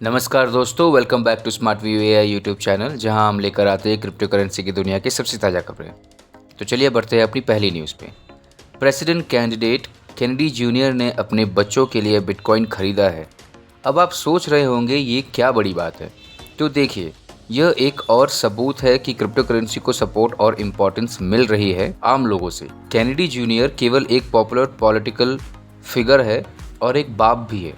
नमस्कार दोस्तों, welcome back to Smart View AI YouTube channel, जहां हम लेकर आते हैं क्रिप्टो करेंसी की दुनिया की सबसे ताज़ा खबरें। तो चलिए बढ़ते हैं अपनी पहली न्यूज़ पे। प्रेसिडेंट कैंडिडेट केनेडी जूनियर ने अपने बच्चों के लिए बिटकॉइन खरीदा है। अब आप सोच रहे होंगे ये क्या बड़ी बात है। तो देखिए, यह एक और सबूत है कि क्रिप्टो करेंसी को सपोर्ट और इम्पोर्टेंस मिल रही है आम लोगों से। केनेडी जूनियर केवल एक पॉपुलर पॉलिटिकल फिगर है और एक बाप भी है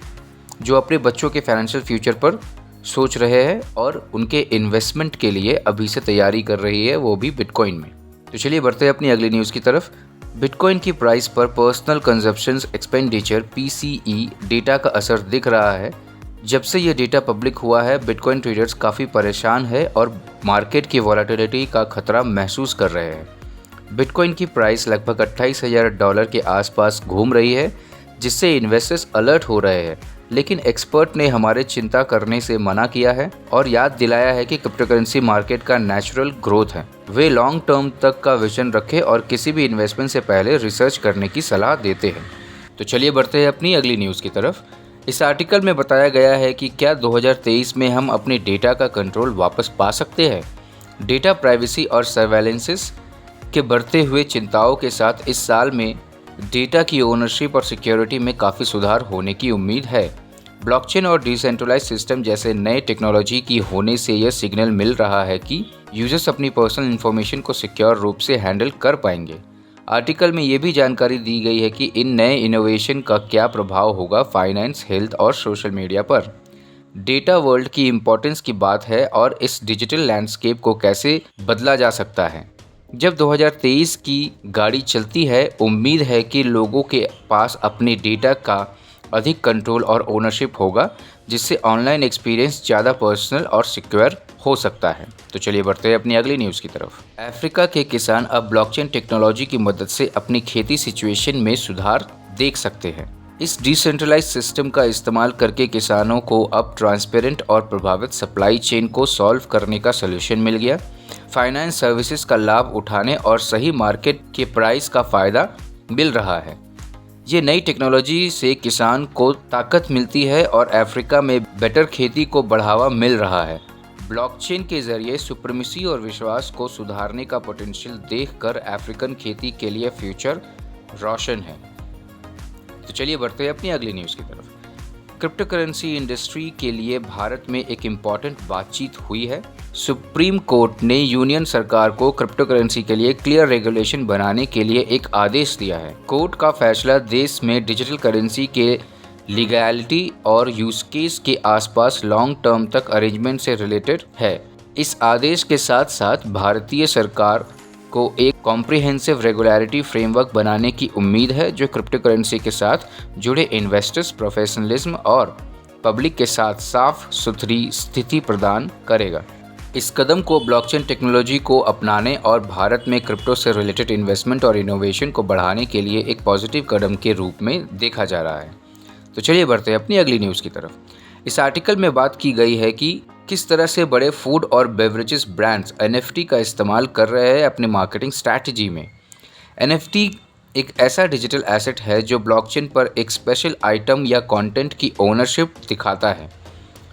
जो अपने बच्चों के फाइनेंशियल फ्यूचर पर सोच रहे हैं और उनके इन्वेस्टमेंट के लिए अभी से तैयारी कर रही है, वो भी बिटकॉइन में। तो चलिए बढ़ते हैं अपनी अगली न्यूज़ की तरफ। बिटकॉइन की प्राइस पर personal consumption expenditure (PCE) data का असर दिख रहा है। जब से ये डेटा पब्लिक हुआ है, बिटकॉइन ट्रेडर्स काफ़ी परेशान है और मार्केट की वॉलेटिलिटी का खतरा महसूस कर रहे हैं। बिटकॉइन की प्राइस लगभग $28,000 के आसपास घूम रही है, जिससे इन्वेस्टर्स अलर्ट हो रहे हैं। लेकिन एक्सपर्ट ने हमारे चिंता करने से मना किया है और याद दिलाया है कि क्रिप्टो करेंसी मार्केट का नेचुरल ग्रोथ है। वे लॉन्ग टर्म तक का विजन रखें और किसी भी इन्वेस्टमेंट से पहले रिसर्च करने की सलाह देते हैं। तो चलिए बढ़ते हैं अपनी अगली न्यूज़ की तरफ। इस आर्टिकल में बताया गया है कि क्या 2023 में हम अपने डेटा का कंट्रोल वापस पा सकते हैं। डेटा प्राइवेसी और सर्वेलेंसेस के बढ़ते हुए चिंताओं के साथ इस साल में डेटा की ओनरशिप और सिक्योरिटी में काफ़ी सुधार होने की उम्मीद है। ब्लॉकचेन और डिसेंट्रलाइज्ड सिस्टम जैसे नए टेक्नोलॉजी की होने से यह सिग्नल मिल रहा है कि यूजर्स अपनी पर्सनल इन्फॉर्मेशन को सिक्योर रूप से हैंडल कर पाएंगे। आर्टिकल में ये भी जानकारी दी गई है कि इन नए इनोवेशन का क्या प्रभाव होगा फाइनेंस, हेल्थ और सोशल मीडिया पर। डेटा वर्ल्ड की इम्पोर्टेंस की बात है और इस डिजिटल लैंडस्केप को कैसे बदला जा सकता है। जब 2023 की गाड़ी चलती है, उम्मीद है कि लोगों के पास अपने डेटा का अधिक कंट्रोल और ओनरशिप होगा, जिससे ऑनलाइन एक्सपीरियंस ज़्यादा पर्सनल और सिक्योर हो सकता है। तो चलिए बढ़ते हैं अपनी अगली न्यूज़ की तरफ। अफ्रीका के किसान अब ब्लॉकचेन टेक्नोलॉजी की मदद से अपनी खेती सिचुएशन में सुधार देख सकते हैं। इस डिसेंट्रलाइज्ड सिस्टम का इस्तेमाल करके किसानों को अब ट्रांसपेरेंट और प्रभावित सप्लाई चेन को सॉल्व करने का सलूशन मिल गया। फाइनेंस सर्विसेज का लाभ उठाने और सही मार्केट के प्राइस का फ़ायदा मिल रहा है। ये नई टेक्नोलॉजी से किसान को ताकत मिलती है और अफ्रीका में बेटर खेती को बढ़ावा मिल रहा है। ब्लॉकचेन के जरिए सुप्रीमेसी और विश्वास को सुधारने का पोटेंशियल देखकर अफ्रीकन खेती के लिए फ्यूचर रोशन है। तो चलिए बढ़ते हैं अपनी अगली न्यूज़ की तरफ। क्रिप्टो करेंसी इंडस्ट्री के लिए भारत में एक इम्पॉर्टेंट बातचीत हुई है। सुप्रीम कोर्ट ने यूनियन सरकार को क्रिप्टो करेंसी के लिए क्लियर रेगुलेशन बनाने के लिए एक आदेश दिया है। कोर्ट का फैसला देश में डिजिटल करेंसी के लीगैलिटी और यूज केस के आसपास लॉन्ग टर्म तक अरेंजमेंट से रिलेटेड है। इस आदेश के साथ साथ भारतीय सरकार को एक कॉम्प्रिहेंसिव रेगुलेटरी फ्रेमवर्क बनाने की उम्मीद है, जो क्रिप्टो करेंसी के साथ जुड़े इन्वेस्टर्स, प्रोफेशनलिज्म और पब्लिक के साथ साफ सुथरी स्थिति प्रदान करेगा। इस कदम को ब्लॉकचेन टेक्नोलॉजी को अपनाने और भारत में क्रिप्टो से रिलेटेड इन्वेस्टमेंट और इनोवेशन को बढ़ाने के लिए एक पॉजिटिव कदम के रूप में देखा जा रहा है। तो चलिए बढ़ते हैं अपनी अगली न्यूज़ की तरफ। इस आर्टिकल में बात की गई है कि किस तरह से बड़े फूड और बेवरेजेस ब्रांड्स NFT का इस्तेमाल कर रहे हैं अपनी मार्केटिंग स्ट्रैटेजी में। NFT एक ऐसा डिजिटल एसेट है जो ब्लॉकचेन पर एक स्पेशल आइटम या कंटेंट की ओनरशिप दिखाता है।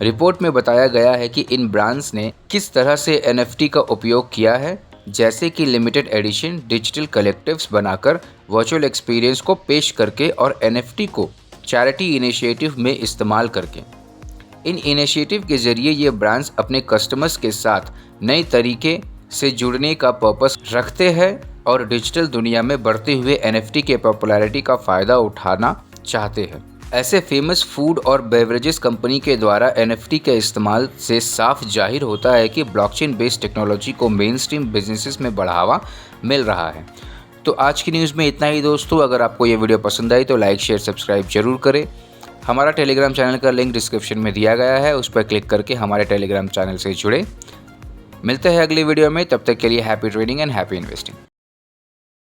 रिपोर्ट में बताया गया है कि इन ब्रांड्स ने किस तरह से NFT का उपयोग किया है, जैसे कि लिमिटेड एडिशन डिजिटल कलेक्टिव्स बनाकर, वर्चुअल एक्सपीरियंस को पेश करके और NFT को चैरिटी इनिशिएटिव में इस्तेमाल करके। इन इनिशिएटिव के जरिए ये ब्रांड्स अपने कस्टमर्स के साथ नए तरीके से जुड़ने का पर्पस रखते हैं और डिजिटल दुनिया में बढ़ते हुए NFT के पॉपुलैरिटी का फ़ायदा उठाना चाहते हैं। ऐसे फेमस फूड और बेवरेजेस कंपनी के द्वारा NFT के इस्तेमाल से साफ जाहिर होता है कि ब्लॉकचेन बेस्ड टेक्नोलॉजी को मेन स्ट्रीम बिजनेसेस में बढ़ावा मिल रहा है। तो आज की न्यूज़ में इतना ही दोस्तों। अगर आपको ये वीडियो पसंद आई तो लाइक, शेयर, सब्सक्राइब जरूर करें। हमारा टेलीग्राम चैनल का लिंक डिस्क्रिप्शन में दिया गया है, उस पर क्लिक करके हमारे टेलीग्राम चैनल से जुड़े। मिलते हैं अगली वीडियो में, तब तक के लिए happy trading and happy investing.